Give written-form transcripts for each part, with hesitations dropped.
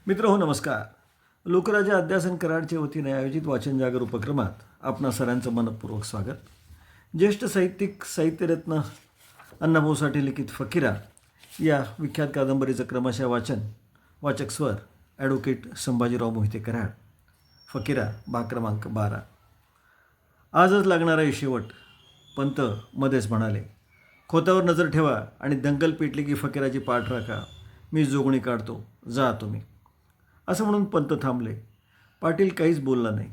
मित्रहो नमस्कार. लोकराजा अध्यासन कराडच्या वतीने आयोजित वाचन जागर उपक्रमात आपणा सर्वांचं मनपूर्वक स्वागत. ज्येष्ठ साहित्यिक साहित्यरत्न अण्णाभाऊ साठे लिखित फकीरा या विख्यात कादंबरीचं क्रमशः वाचक स्वर ॲडव्होकेट संभाजीराव मोहिते कराड. फकीरा भाग क्रमांक 12. आजच लागणार आहे शेवट. पंत मध्येच म्हणाले, खोतावर नजर ठेवा आणि दंगल पेटली की फकीराची पाठ राखा. मी जोगणी काढतो, जा तुम्ही. असं म्हणून पंत थांबले. पाटील काहीच बोलला नाही,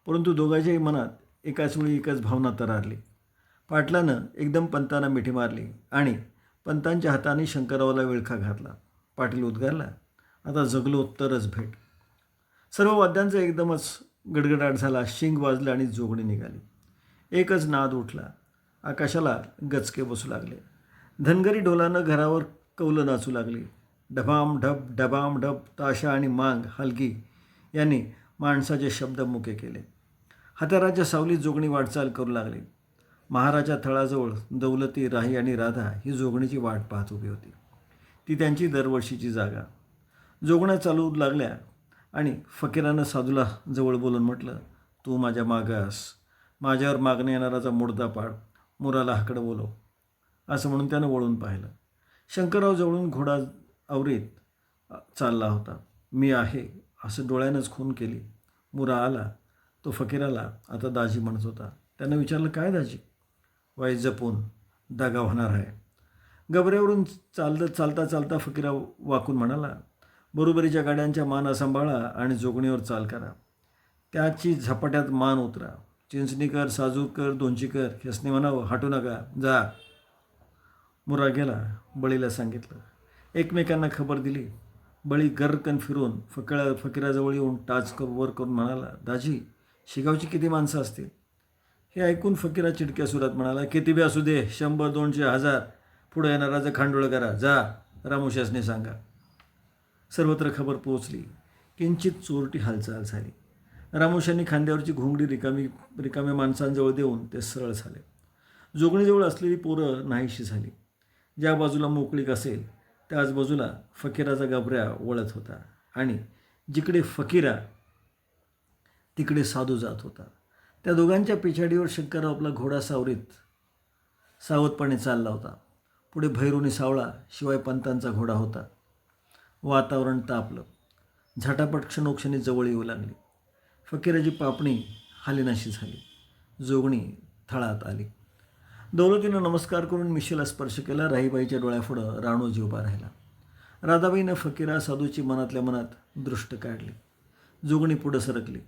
परंतु दोघांच्याही मनात एकाच वेळी एकच भावना तरारली. पाटलानं एकदम पंतांना मिठी मारली आणि पंतांच्या हाताने शंकररावला विळखा घातला. पाटील उद्गारला, आता जगलो तरच भेट. सर्व वाद्यांचा एकदमच गडगडाट झाला. शिंग वाजलं आणि जोगणी निघाली. एकच नाद उठला. आकाशाला गचके बसू लागले. धनगरी ढोलानं घरावर कौलं नाचू लागली. डबाम ढब ताशा आणि मांग हलगी यांनी माणसाचे शब्द मुके केले. हत्याराच्या सावलीत जोगणी वाटचाल करू लागली. महाराच्या थळाजवळ दौलती, राही आणि राधा ही जोगणीची वाट पाहत उभी होती. ती त्यांची दरवर्षीची जागा. जोगण्या चालू लागल्या आणि फकीरानं साधूला जवळ बोलून म्हटलं, तू माझ्या मागास, माझ्यावर मागणं येणाराचा मुडदा पाड, मुराला हाकडं बोलव. असं म्हणून त्यानं वळून पाहिलं. शंकरराव जवळून घोडा आवरीत चालला होता. मी आहे असं डोळ्यानंच खून केली. मुरा आला. तो फकीराला आता दाजी म्हणत होता. त्यानं विचारलं, काय दाजी? वाई जपून, दगा होणार आहे. गबऱ्यावरून चालता फकीरा वाकून म्हणाला, बरोबरीच्या गाड्यांच्या माना सांभाळा आणि जोगणीवर चाल करा. त्याची झपाट्यात मान उतरा. चिंचणीकर, साजूकर, दोंचीकर ह्यासनी म्हणावं, हटू नका, जा. मुरा गेला. बळीला सांगितलं. एकमेकांना खबर दिली. बळी गर्रकन फिरून फकीराजवळ येऊन टाच वर करून म्हणाला, दाजी, शिगावची किती माणसं असतील? हे ऐकून फकीरा चिडक्या सुरात म्हणाला, किती बी असू दे, 100, 200, 1000. पुढं येणाराचं खांडोळं करा, जा. रामोशासने सांगा. सर्वत्र खबर पोहोचली. किंचित चोरटी हालचाल झाली. रामोशांनी खांद्यावरची घोंगडी रिकाम्या माणसांजवळ देऊन ते सरळ झाले. जोगणीजवळ असलेली पोरं नाहीशी झाली. ज्या बाजूला मोकळीक असेल त्याच बाजूला फकीराचा गबऱ्या वळत होता आणि जिकडे फकीरा तिकडे साधू जात होता. त्या दोघांच्या पिछाडीवर शंकरराव आपला घोडा सावधपणे चालला होता. पुढे भैरुनी सावळा, शिवाय पंतांचा घोडा होता. वातावरण तापलं. झटापट क्षणोक्षणी जवळ येऊ लागली. फकीराची पापणी हालीनाशी झाली. जोगणी थळात आली. दौलतीनं नमस्कार करून मिशीला स्पर्श केला. राहीबाईच्या डोळ्यापुढं राणोजी उभा राहिला. राधाबाईनं फकीरा साधूची मनातल्या मनात दृष्ट काढली. जोगणी पुढं सरकली.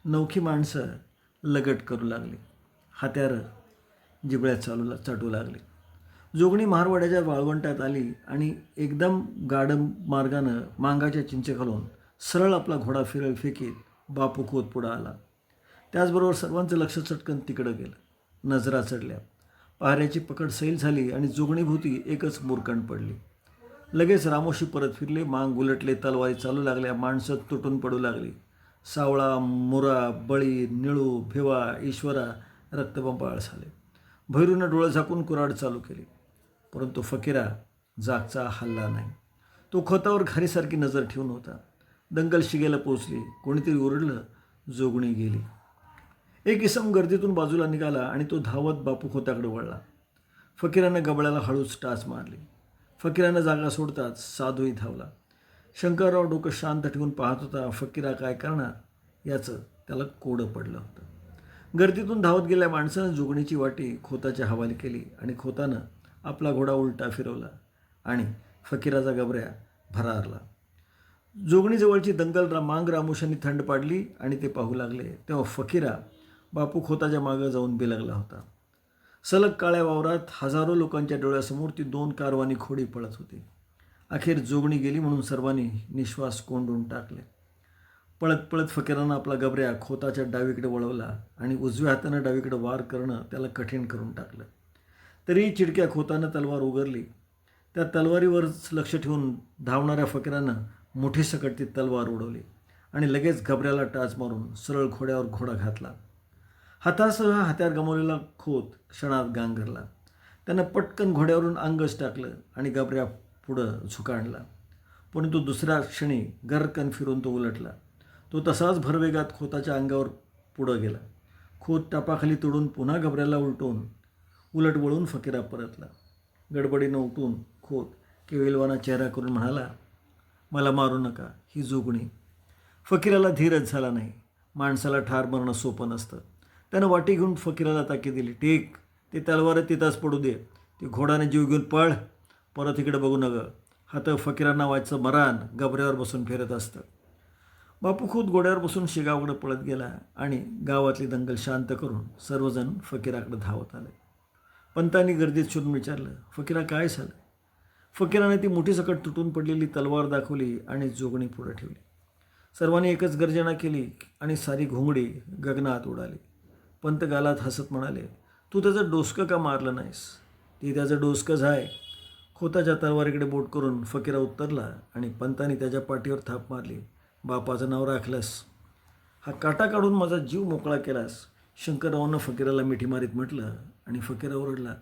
नवखी माणसं लगट करू लागली. हत्यारं जिबळ्यात चाटू लागली. जोगणी महारवाड्याच्या वाळवंटात आली आणि एकदम गाढ मार्गानं मांगाच्या चिंचेखालून सरळ आपला घोडा फिरळ फेकीत बापू खोत पुढं आला. त्याचबरोबर सर्वांचं लक्ष चटकन तिकडं गेलं. नजरा चढल्या. पहाऱ्याची पकड सैल झाली आणि जोगणीभोवती एकच मुरकंड पडली. लगेच रामोशी परत फिरले. मांग उलटले. तलवारी चालू लागल्या. माणसं तुटून पडू लागली. सावळा, मुरा, बळी, निळू, भिवा, ईश्वरा रक्तबंबाळ झाले. भैरूनं डोळं झाकून कुऱ्हाड चालू केली. परंतु फकीरा जागचा हल्ला नाही. तो खोतावर घारीसारखी नजर ठेवून होता. दंगल शिगेला पोचली. कोणीतरी ओरडलं. जोगणी गेली. एक इसम गर्दीतून बाजूला निघाला आणि तो धावत बापू खोत्याकडे वळला. फकीरानं गबळ्याला हळूच टाच मारली. फकीरानं जागा सोडताच साधूही धावला. शंकरराव डोकं शांत ठेवून पाहत होता. फकीरा काय करणार याचं त्याला कोडं पडलं होतं. गर्दीतून धावत गेल्या माणसानं जोगणीची वाटी खोताच्या हवाली केली आणि खोतानं आपला घोडा उलटा फिरवला आणि फकीराचा गबऱ्या भरारला. जोगणीजवळची दंगल मांग रामोशांनी थंड पाडली आणि ते पाहू लागले. तेव्हा फकीरा बापू खोताच्या मागं जाऊन बिलगला होता. सलग काळ्या वावरात हजारो लोकांच्या डोळ्यासमोर ती 2 कारवानी खोडी पळत होती. अखेर जोगणी गेली म्हणून सर्वांनी निश्वास कोंडून टाकले. पळत पळत फकीरानं आपला गबऱ्या खोताच्या डावीकडे वळवला आणि उजव्या हातानं डावीकडे वार करणं त्याला कठीण करून टाकलं. तरीही चिडक्या खोतानं तलवार उगरली. त्या तलवारीवरच लक्ष ठेवून धावणाऱ्या फकीरानं मुठीसकट ती तलवार उडवली आणि लगेच गबऱ्याला टाच मारून सरळ घोड्यावर घोडा घातला. हातासह हत्यार गमावलेला खोत क्षणात गांगरला. त्यानं पटकन घोड्यावरून अंगच टाकलं आणि गबऱ्या पुढं झुकाणला. परंतु दुसऱ्या क्षणी गर्रकन फिरून तो उलटला. तो तसाच भरवेगात खोताच्या अंगावर पुढं गेला. खोत टापाखाली तोडून पुन्हा घबऱ्याला उलट वळून फकीरा परतला. गडबडीनं उठून खोत केविलवाना चेहरा करून म्हणाला, मला मारू नका, ही जोगणी. फकीराला धीरच झाला नाही. माणसाला ठार मारणं सोपं नसतं. त्यानं वाटी घेऊन फकीराला ताकी दिली. टेक, ते तलवार तिथंच पडू दे. ती घोडाने जीव घेऊन पळ. परत इकडे बघू नगं. हा तर फकीरा नावाचं मरान गबऱ्यावर बसून फिरत असतं. बापू खोत घोड्यावर बसून शिगावकडे पळत गेला आणि गावातली दंगल शांत करून सर्वजण फकीराकडे धावत आले. पंतांनी गर्दीत शोधून विचारलं, फकीरा काय झालं? फकीराने ती मोठी सकट तुटून पडलेली तलवार दाखवली आणि जोगणी पुढे ठेवली. सर्वांनी एकच गर्जना केली आणि सारी घोंगडी गगनात उडाली. पंत गालात हसत म्हणाले, तू त्याचं डोसकं का मारलं नाहीस? ती त्याचं डोसकंच आहे. खोताच्या तलवारीकडे बोट करून फकीरा उत्तरला आणि पंतांनी त्याच्या पाठीवर थाप मारली. बापाचं नाव राखलंस, हा काटा काढून माझा जीव मोकळा केलास. शंकररावांना फकीराला मिठी मारीत म्हटलं आणि फकीरा ओरडला,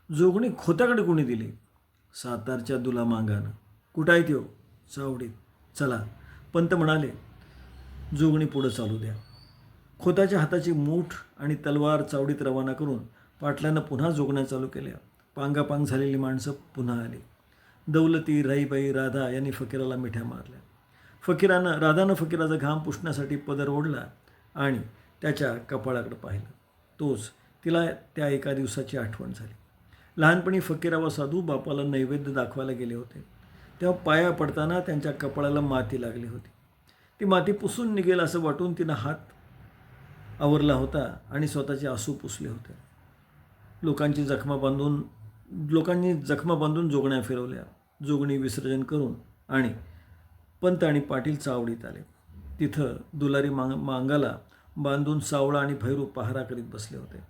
जोगणी खोत्याकडे कोणी दिली? सातारच्या दुला मांगानं. कुठं आहे त्यो? चावडीत. चला. पंत म्हणाले, जोगणी पुढं चालू द्या. खोताच्या हाताची मूठ आणि तलवार चावडीत रवाना करून पाटलानं पुन्हा जोगण्या चालू केल्या. पांगापांग झालेली माणसं पुन्हा आली. दौलती, राईबाई, राधा यांनी फकीराला मिठ्या मारल्या. राधानं फकीराचा घाम पुसण्यासाठी पदर ओढला आणि त्याच्या कपाळाकडे पाहिलं. तोच तिला त्या एका दिवसाची आठवण झाली. लहानपणी फकीरा व साधू बापाला नैवेद्य दाखवायला गेले होते. तेव्हा पाया पडताना त्यांच्या कपाळाला माती लागली होती. ती माती पुसून निघेल असं वाटून तिनं हात आवरला होता आणि स्वतःचे आसू पुसले होते. लोकांनी जखमा बांधून जोगण्या फिरवल्या. जोगणी विसर्जन करून आणि पंत आणि पाटील चावडीत आले. तिथं दुलारी मांगाला बांधून सावळा आणि भैरू पहारा करीत बसले होते.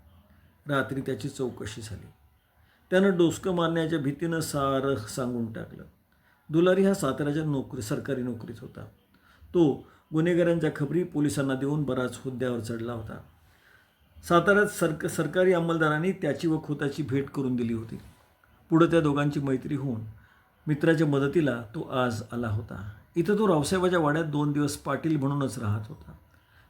रात्री त्याची चौकशी झाली. त्यानं डोसकं मारण्याच्या भीतीनं सारं सांगून टाकलं. दुलारी हा साताऱ्याच्या सरकारी नोकरीत होता. तो गुन्हेगारांच्या खबरी पोलिसांना देऊन बराच हुद्द्यावर चढला होता. साताऱ्यात सरकारी अंमलदारांनी त्याची व खोताची भेट करून दिली होती. पुढं त्या दोघांची मैत्री होऊन मित्राच्या मदतीला तो आज आला होता. इथं तो रावसाहेबाच्या वाड्यात 2 दिवस पाटील म्हणूनच राहत होता.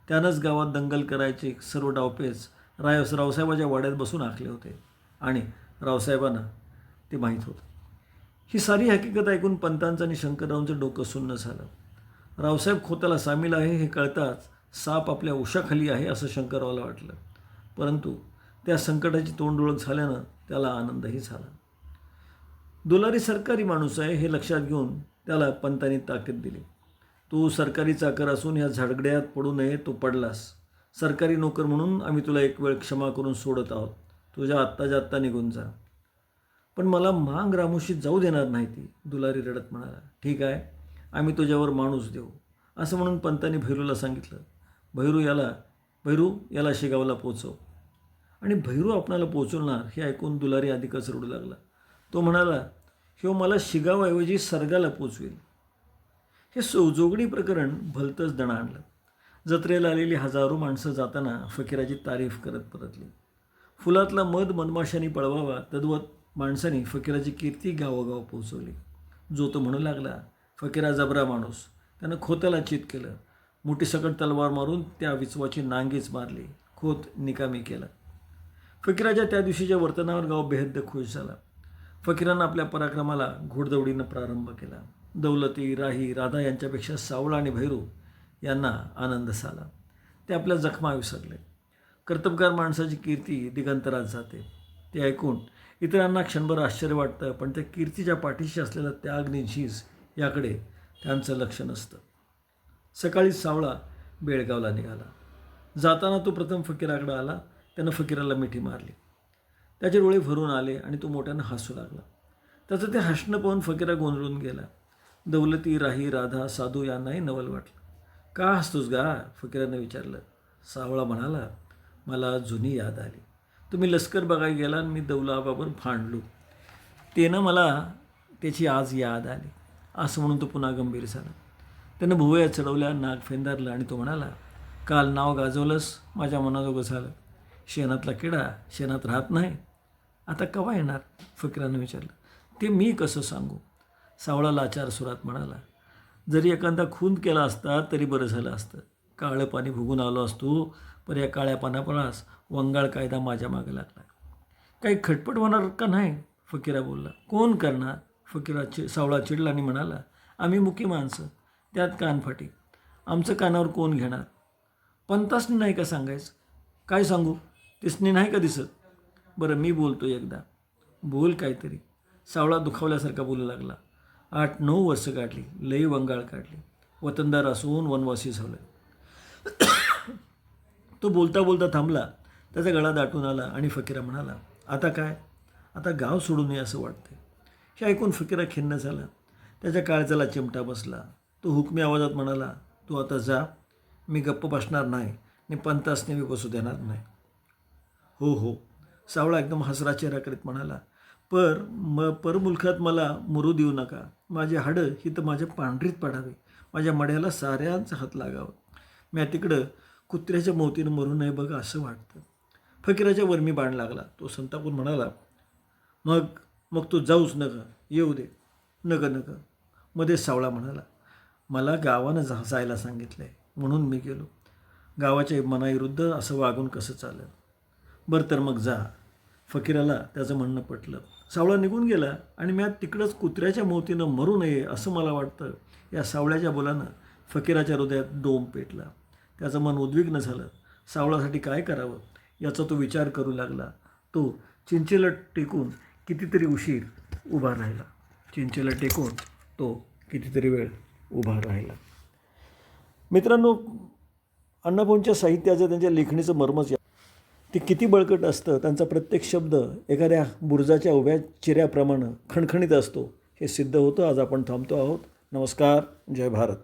त्यानंच गावात दंगल करायचे सर्व डावपेच रावसाहेबाच्या वाड्यात बसून आखले होते आणि रावसाहेबांना ते माहीत होतं. ही सारी हकीकत ऐकून पंतांचं आणि शंकररावांचं डोकं सुन्न झालं. रावसाहेब खोताला सामील आहे हे कळताच साप आपल्या उशाखाली आहे असं शंकररावाला वाटलं. परंतु त्या संकटाची तोंड ओळख झाल्यानं त्याला आनंदही झाला. दुलारी सरकारी माणूस आहे हे लक्षात घेऊन त्याला पंतांनी ताकीद दिली. तू सरकारी चाकर असून ह्या झगड्यात पडू नये. तो पडलास. सरकारी नोकर म्हणून आम्ही तुला एक वेळ क्षमा करून सोडत आहोत. तुझ्या आत्ताच्या आत्ता निघून जा. पण मला मांग रामोशी जाऊ देणार नाही ती, दुलारी रडत म्हणाला. ठीक आहे, आम्ही तुझ्यावर माणूस देऊ असं म्हणून पंतांनी भैरूला सांगितलं. भैरू याला शिगावला पोचव. आणि भैरू आपणाला पोचवणार हे ऐकून दुलारी अधिकच रडू लागला. तो म्हणाला, ह्यो मला शिगावऐवजी सरगाला पोचवेल. हे जोगणी प्रकरण भलतंच दणा आणलं. जत्रेला आलेली हजारो माणसं जाताना फकीराची तारीफ करत परतली. फुलातला मध मधमाशांनी पळवावा तद्वत माणसांनी फकीराची कीर्ती गावोगाव पोचवली. जो तो म्हणू लागला, फकीरा जबरा माणूस. त्यानं खोताला चित केलं. मोठी सकट तलवार मारून त्या विचवाची नांगीच मारली. खोत निकामी केला. फकीराच्या त्या दिवशीच्या वर्तनावर गाव बेहद्द खुश झाला. फकीरानं आपल्या पराक्रमाला घोडदौडीनं प्रारंभ केला. दौलती, राही, राधा यांच्यापेक्षा सावळा आणि भैरू यांना आनंद झाला. ते आपल्या जखमा विसरले. कर्तबगार माणसाची कीर्ती दिगंतरात जाते. ते ऐकून इतरांना क्षणभर आश्चर्य वाटतं, पण त्या कीर्तीच्या पाठीशी असलेला त्याग आणि झीज याकडे त्यांचं लक्ष नसतं. सकाळी सावळा बेळगावला निघाला. जाताना तो प्रथम फकीराकडे आला. त्यानं फकीराला मिठी मारली. त्याचे डोळे भरून आले आणि तो मोठ्यानं हसू लागला. त्याचं ते हसणं पाहून फकीरा गोंधळून गेला. दौलती, राही, राधा, साधू यांनाही नवल वाटलं. का हसतोस गा? फकीरानं विचारलं. सावळा म्हणाला, मला जुनी याद आली. तुम्ही लष्कर बघायला गेला आणि मी दौलाबाबर भांडलो. त्यानं मला त्याची आज याद आली असं म्हणून तो पुन्हा गंभीर झाला. त्यानं भुवया चढवल्या, नाक फेंदारलं आणि तो म्हणाला, काल नाव गाजवलंस, माझ्या मनाजोगं झालं. शेणातला किडा शेणात राहत नाही. आता केव्हा येणार? फकीरानं विचारलं. ते मी कसं सांगू? सावळा लाचार सुरात म्हणाला, जरी एखादा खून केला असता तरी बरं झालं असतं. काळं पाणी भुगून आलो असतो, पण या काळ्या पानापणास वंगाळ कायदा माझ्या मागे लागला. काही खटपट होणार का नाही? फकीरा बोलला. कोण करणार? सावळा चिडला आणि म्हणाला, आम्ही मुकी माणसं, त्यात कानफाटी. आमचं कानावर कोण घेणार? पंतासनी नाही का सांगायचं? काय सांगू? तिसनी नाही का दिसत? बरं मी बोलतो एकदा. बोल काहीतरी. सावळा दुखावल्यासारखा बोलू लागला. 8-9 वर्ष काढली, लई वंगाळ काढली. वतनदार असून वनवासी झालं. तो बोलता बोलता थांबला. त्याचा गळा दाटून आला आणि फकीरा म्हणाला, आता काय? आता गाव सोडून ये असं वाटते. हे ऐकून फकीरा खिन्न झाला. त्याच्या काळजाला चिमटा बसला. तो हुकमी आवाजात म्हणाला, तू आता जा. मी गप्प बसणार नाही आणि पंतासने मी बसू देणार नाही. हो हो, सावळा एकदम हसरा चेहरा करीत म्हणाला, परमुलखात मला मुरू देऊ नका. माझे हाडं ही तर माझ्या पांढरीत पडावे. माझ्या मड्याला साऱ्यांचा हात लागावा. मी तिकडं कुत्र्याच्या मोतीनं मरू नये बघा असं वाटतं. फकीराच्या वर्मी बाण लागला. तो संतापून म्हणाला, मग तू जाऊच नका, येऊ दे. नका. मध्येच सावळा म्हणाला, मला गावानं जायला सांगितलं आहे म्हणून मी गेलो. गावाच्या मनाविरुद्ध असं वागून कसं चालेल? बरं तर मग जा. फकीराला त्याचं म्हणणं पटलं. सावळा निघून गेला आणि मी तिकडंच कुत्र्याच्या मोतीनं मरू नये असं मला वाटतं. या सावळ्याच्या बोलानं फकीराच्या हृदयात डोंब पेटला. त्याचं मन उद्विग्न झालं. सावळासाठी काय करावं याचा तो विचार करू लागला. तो चिंचेला टेकून कितीतरी उशीर उभा राहिला. चिंचेला टेकून तो कितीतरी वेळ उभा राहिला. मित्रांनो, अण्णाभाऊंच्या साहित्याचं, त्यांच्या लेखणीचं मर्मच ते किती बळकट असतं. त्यांचा प्रत्येक शब्द एखाद्या बुरुजाच्या उभ्या चिऱ्याप्रमाणे खणखणीत असतो. हे सिद्ध होतं. आज आपण थांबतो आहोत. नमस्कार. जय भारत.